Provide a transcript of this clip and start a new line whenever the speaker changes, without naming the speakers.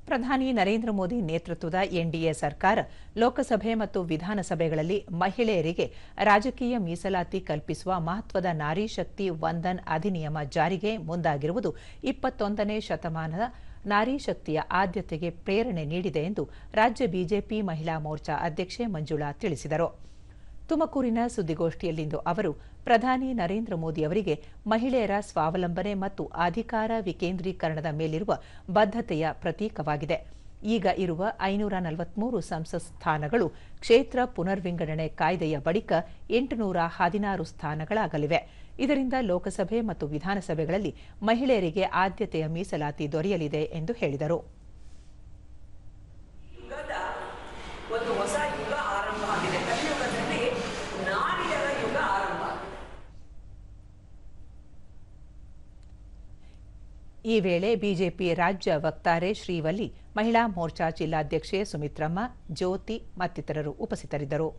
ಪ್ರಧಾನಿ ನರೇಂದ್ರ ಮೋದಿ ನೇತೃತ್ವದ ಎನ್ಡಿಎ ಸರ್ಕಾರ ಲೋಕಸಭೆ ಮತ್ತು ವಿಧಾನಸಭೆಗಳಲ್ಲಿ ಮಹಿಳೆಯರಿಗೆ ರಾಜಕೀಯ ಮೀಸಲಾತಿ ಕಲ್ಪಿಸುವ ಮಹತ್ವದ ನಾರಿ ಶಕ್ತಿ ವಂದನ್ ಅಧಿನಿಯಮ ಜಾರಿಗೆ ಮುಂದಾಗಿರುವುದು 21ನೇ ಶತಮಾನದ ನಾರಿ ಶಕ್ತಿಯ ಆದ್ಯತೆಗೆ ಪ್ರೇರಣೆ ನೀಡಿದೆ ಎಂದು ರಾಜ್ಯ ಬಿಜೆಪಿ ಮಹಿಳಾ ಮೋರ್ಚಾ ಅಧ್ಯಕ್ಷೆ ಮಂಜುಳಾ ತಿಳಿಸಿದರು. ತುಮಕೂರಿನ ಸುದ್ದಿಗೋಷ್ಠಿಯಲ್ಲಿಂದು ಅವರು ಪ್ರಧಾನಿ ನರೇಂದ್ರ ಮೋದಿ ಅವರಿಗೆ ಮಹಿಳೆಯರ ಸ್ವಾವಲಂಬನೆ ಮತ್ತು ಅಧಿಕಾರ ವಿಕೇಂದ್ರೀಕರಣದ ಮೇಲಿರುವ ಬದ್ಧತೆಯ ಪ್ರತೀಕವಾಗಿದೆ. ಈಗ ಇರುವ 543 ಸಂಸತ್ ಸ್ಥಾನಗಳು ಕ್ಷೇತ್ರ ಪುನರ್ವಿಂಗಡಣೆ ಕಾಯ್ದೆಯ ಬಳಿಕ 816 ಸ್ಥಾನಗಳಾಗಲಿವೆ. ಇದರಿಂದ ಲೋಕಸಭೆ ಮತ್ತು ವಿಧಾನಸಭೆಗಳಲ್ಲಿ ಮಹಿಳೆಯರಿಗೆ ಆದ್ಯತೆಯ ಮೀಸಲಾತಿ ದೊರೆಯಲಿದೆ ಎಂದು ಹೇಳಿದರು.
ಒಂದು ಹೊಸ ಯುಗ ಆರಂಭ ಆಗಿದೆ. ಕಲಿಯುಗದಲ್ಲಿ ನಾರಿಯರ ಯುಗ ಆರಂಭ.
ಈ ವೇಳೆ ಬಿಜೆಪಿ ರಾಜ್ಯ ವಕ್ತಾರೆ ಶ್ರೀವಲ್ಲಿ, ಮಹಿಳಾ ಮೋರ್ಚಾ ಜಿಲ್ಲಾಧ್ಯಕ್ಷೆ ಸುಮಿತ್ರಮ್ಮ, ಜ್ಯೋತಿ ಮತ್ತಿತರರು ಉಪಸ್ಥಿತರಿದ್ದರು.